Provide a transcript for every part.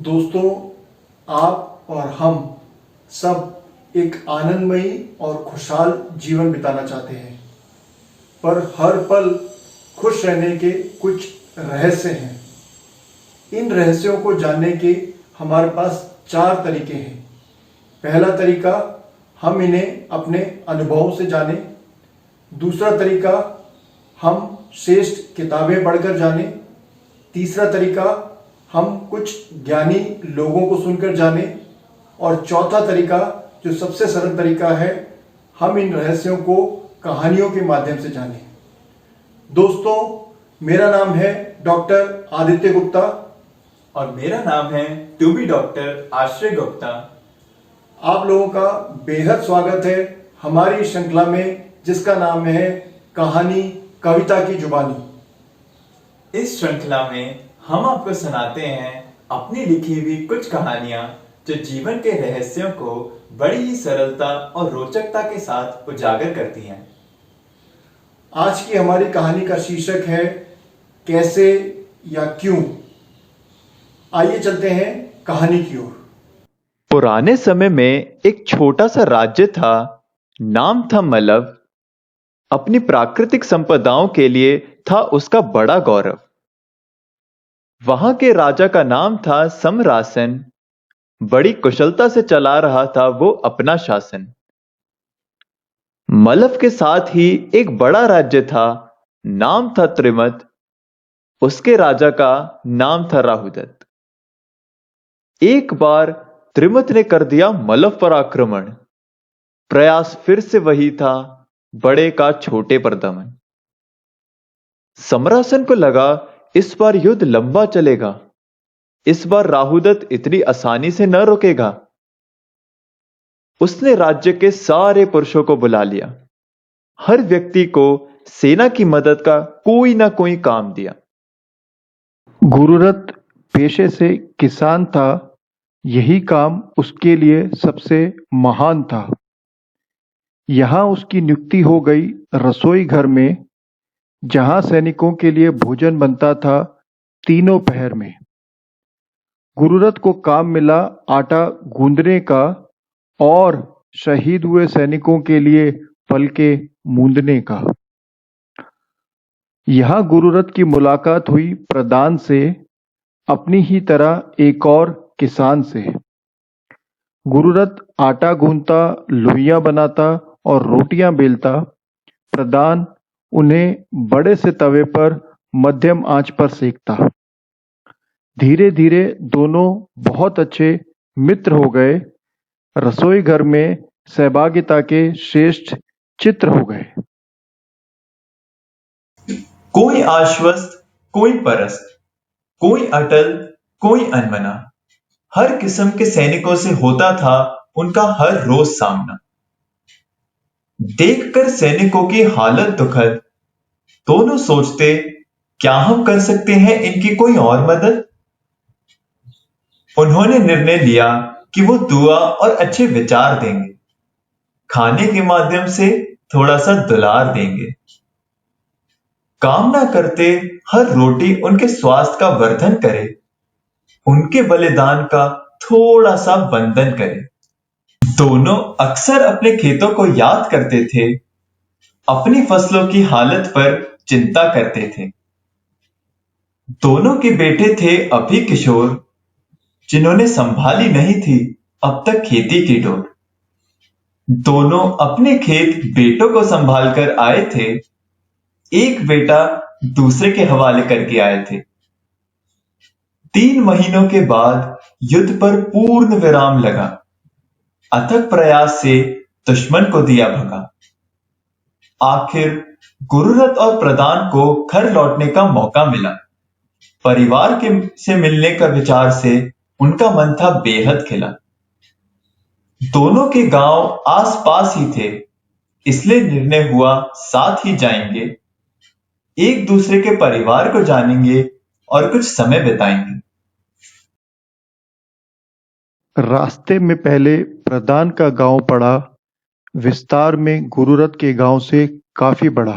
दोस्तों, आप और हम सब एक आनंदमयी और खुशहाल जीवन बिताना चाहते हैं, पर हर पल खुश रहने के कुछ रहस्य हैं। इन रहस्यों को जानने के हमारे पास 4 तरीके हैं। पहला तरीका, हम इन्हें अपने अनुभवों से जानें। दूसरा तरीका, हम श्रेष्ठ किताबें पढ़कर जानें। तीसरा तरीका, हम कुछ ज्ञानी लोगों को सुनकर जानें। और चौथा तरीका, जो सबसे सरल तरीका है, हम इन रहस्यों को कहानियों के माध्यम से जानें। दोस्तों, मेरा नाम है डॉक्टर आदित्य गुप्ता और मेरा नाम है टू बी डॉक्टर आश्रय गुप्ता। आप लोगों का बेहद स्वागत है हमारी श्रृंखला में, जिसका नाम है कहानी कविता की जुबानी। इस श्रृंखला में हम आपको सुनाते हैं अपनी लिखी हुई कुछ कहानियां जो जीवन के रहस्यों को बड़ी ही सरलता और रोचकता के साथ उजागर करती हैं। आज की हमारी कहानी का शीर्षक है कैसे या क्यों। आइए चलते हैं कहानी की ओर। पुराने समय में एक छोटा सा राज्य था, नाम था मलव। अपनी प्राकृतिक संपदाओं के लिए था उसका बड़ा गौरव। वहां के राजा का नाम था समरासन। बड़ी कुशलता से चला रहा था वो अपना शासन। मलव के साथ ही एक बड़ा राज्य था, नाम था त्रिमत। उसके राजा का नाम था राहुदत्त। एक बार त्रिमत ने कर दिया मलव पर आक्रमण। प्रयास फिर से वही था, बड़े का छोटे पर दमन। समरासन को लगा इस बार युद्ध लंबा चलेगा, इस बार राहुदत्त इतनी आसानी से न रुकेगा। उसने राज्य के सारे पुरुषों को बुला लिया, हर व्यक्ति को सेना की मदद का कोई ना कोई काम दिया। गुरुरत्त पेशे से किसान था, यही काम उसके लिए सबसे महान था। यहां उसकी नियुक्ति हो गई रसोई घर में, जहां सैनिकों के लिए भोजन बनता था तीनों पहर में। गुरुरत्त को काम मिला आटा गूंदने का और शहीद हुए सैनिकों के लिए पलके मूंदने का। यहां गुरुरत्त की मुलाकात हुई प्रधान से, अपनी ही तरह एक और किसान से। गुरुरत्त आटा गूंथता, लोइयां बनाता और रोटियां बेलता। प्रधान उन्हें बड़े से तवे पर मध्यम आंच पर सेकता। धीरे धीरे दोनों बहुत अच्छे मित्र हो गए। रसोई घर में सहभागिता के श्रेष्ठ चित्र हो गए। कोई आश्वस्त, कोई परस्त, कोई अटल, कोई अनमना। हर किस्म के सैनिकों से होता था उनका हर रोज सामना। देखकर सैनिकों की हालत दुखद, दोनों सोचते क्या हम कर सकते हैं इनकी कोई और मदद। उन्होंने निर्णय लिया कि वो दुआ और अच्छे विचार देंगे, खाने के माध्यम से थोड़ा सा दुलार देंगे। कामना करते हर रोटी उनके स्वास्थ्य का वर्धन करे, उनके बलिदान का थोड़ा सा वंदन करे। दोनों अक्सर अपने खेतों को याद करते थे, अपनी फसलों की हालत पर चिंता करते थे। दोनों के बेटे थे अभी किशोर, जिन्होंने संभाली नहीं थी अब तक खेती की डोर। दोनों अपने खेत बेटों को संभाल कर आए थे, एक बेटा दूसरे के हवाले करके आए थे। 3 महीनों के बाद युद्ध पर पूर्ण विराम लगा। अथक प्रयास से दुश्मन को दिया भगा। आखिर गुरुरत्त और प्रधान को घर लौटने का मौका मिला। परिवार के से मिलने का विचार से उनका मन था बेहद खिला। दोनों के गांव आसपास ही थे, इसलिए निर्णय हुआ साथ ही जाएंगे, एक दूसरे के परिवार को जानेंगे और कुछ समय बिताएंगे। रास्ते में पहले प्रधान का गांव पड़ा, विस्तार में गुरुरत्त के गांव से काफी बड़ा।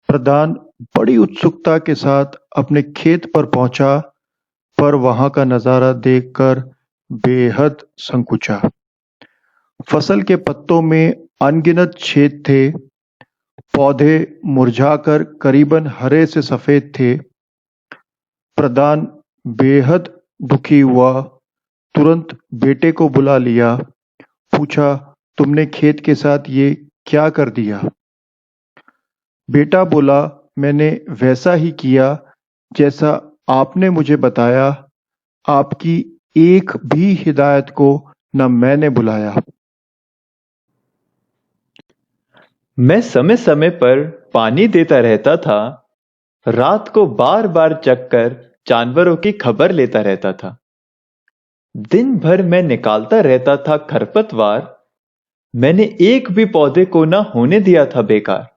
प्रधान बड़ी उत्सुकता के साथ अपने खेत पर पहुंचा, पर वहां का नजारा देखकर बेहद संकुचा। फसल के पत्तों में अनगिनत छेद थे, पौधे मुरझाकर करीबन हरे से सफेद थे। प्रधान बेहद दुखी हुआ, तुरंत बेटे को बुला लिया, पूछा, तुमने खेत के साथ ये क्या कर दिया? बेटा बोला, मैंने वैसा ही किया जैसा आपने मुझे बताया। आपकी एक भी हिदायत को न मैंने बुलाया। मैं समय समय पर पानी देता रहता था, रात को बार बार चक्कर जानवरों की खबर लेता रहता था। दिन भर मैं निकालता रहता था खरपतवार, मैंने एक भी पौधे को ना होने दिया था बेकार।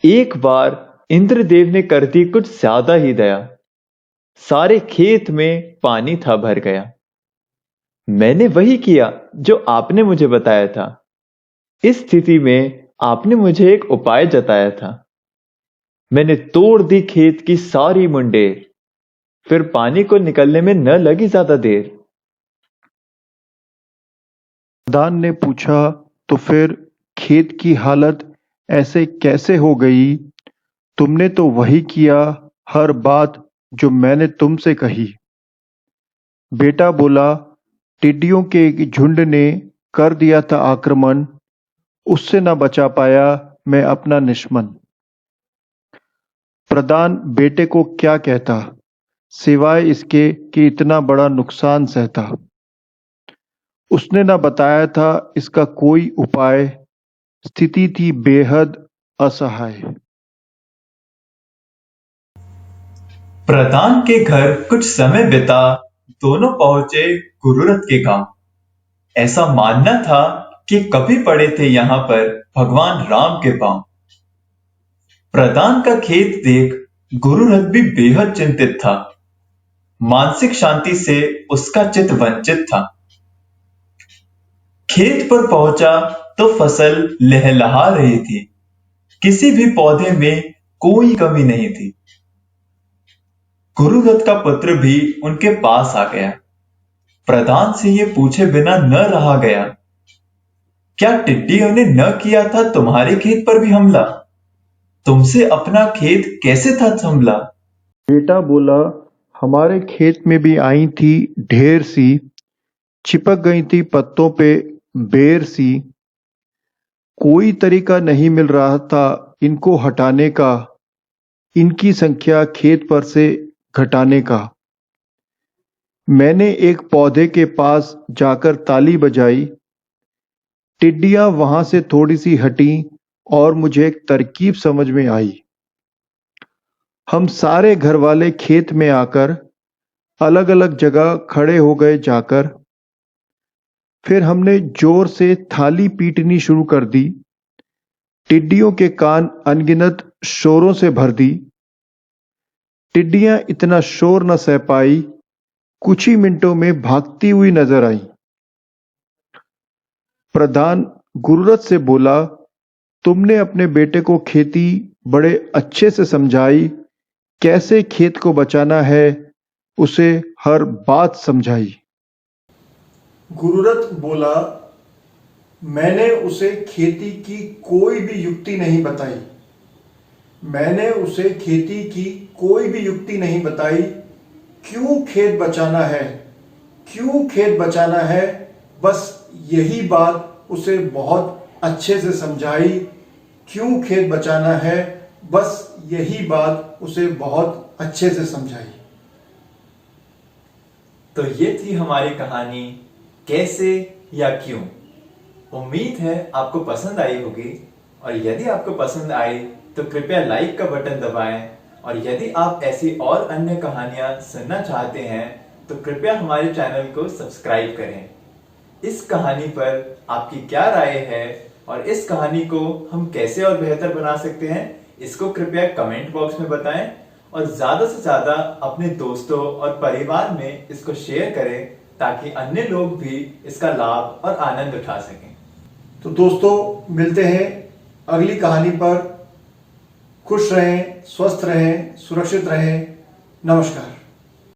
एक बार इंद्रदेव ने कर दी कुछ ज्यादा ही दया, सारे खेत में पानी था भर गया। मैंने वही किया जो आपने मुझे बताया था। इस स्थिति में आपने मुझे एक उपाय जताया था। मैंने तोड़ दी खेत की सारी मुंडेर, फिर पानी को निकलने में न लगी ज्यादा देर। प्रधान ने पूछा, तो फिर खेत की हालत ऐसे कैसे हो गई? तुमने तो वही किया हर बात जो मैंने तुमसे कही। बेटा बोला, टिड्डियों के एक झुंड ने कर दिया था आक्रमण, उससे न बचा पाया मैं अपना निश्मन। प्रधान बेटे को क्या कहता, सिवाय इसके कि इतना बड़ा नुकसान सहता। उसने न बताया था इसका कोई उपाय, स्थिति थी बेहद असहाय। प्रधान के घर कुछ समय बिता दोनों पहुंचे गुरुरथ के गांव। ऐसा मानना था कि कभी पड़े थे यहां पर भगवान राम के पांव। प्रधान का खेत देख गुरुरथ भी बेहद चिंतित था, मानसिक शांति से उसका चित्त वंचित था। खेत पर पहुंचा तो फसल लहलहा रही थी, किसी भी पौधे में कोई कमी नहीं थी। गुरुरथ का पुत्र भी उनके पास आ गया, प्रधान से ये पूछे बिना न रहा गया, क्या टिड्डियों ने न किया था तुम्हारे खेत पर भी हमला? तुमसे अपना खेत कैसे था संभला? बेटा बोला, हमारे खेत में भी आई थी ढेर सी, चिपक गई थी पत्तों पे बेर सी। कोई तरीका नहीं मिल रहा था इनको हटाने का, इनकी संख्या खेत पर से घटाने का। मैंने एक पौधे के पास जाकर ताली बजाई, टिड्डियां वहां से थोड़ी सी हटी और मुझे एक तरकीब समझ में आई। हम सारे घर वाले खेत में आकर अलग अलग जगह खड़े हो गए जाकर। फिर हमने जोर से थाली पीटनी शुरू कर दी, टिड्डियों के कान अनगिनत शोरों से भर दी। टिड्डियां इतना शोर न सह पाई, कुछ ही मिनटों में भागती हुई नजर आई। प्रधान गुरुरथ से बोला, तुमने अपने बेटे को खेती बड़े अच्छे से समझाई, कैसे खेत को बचाना है उसे हर बात समझाई। गुरुरथ बोला, मैंने उसे खेती की कोई भी युक्ति नहीं बताई। मैंने उसे खेती की कोई भी युक्ति नहीं बताई। क्यों खेत बचाना है, क्यों खेत बचाना है, बस यही बात उसे बहुत अच्छे से समझाई। क्यों खेत बचाना है, बस यही बात उसे बहुत अच्छे से समझाई। तो ये थी हमारी कहानी कैसे या क्यों। उम्मीद है आपको पसंद आई होगी, और यदि आपको पसंद आई तो कृपया लाइक का बटन दबाएं, और यदि आप ऐसी और अन्य कहानियां सुनना चाहते हैं तो कृपया हमारे चैनल को सब्सक्राइब करें। इस कहानी पर आपकी क्या राय है और इस कहानी को हम कैसे और बेहतर बना सकते हैं, इसको कृपया कमेंट बॉक्स में बताएं, और ज्यादा से ज्यादा अपने दोस्तों और परिवार में इसको शेयर करें ताकि अन्य लोग भी इसका लाभ और आनंद उठा सकें। तो दोस्तों, मिलते हैं अगली कहानी पर। खुश रहें, स्वस्थ रहें, सुरक्षित रहें। नमस्कार।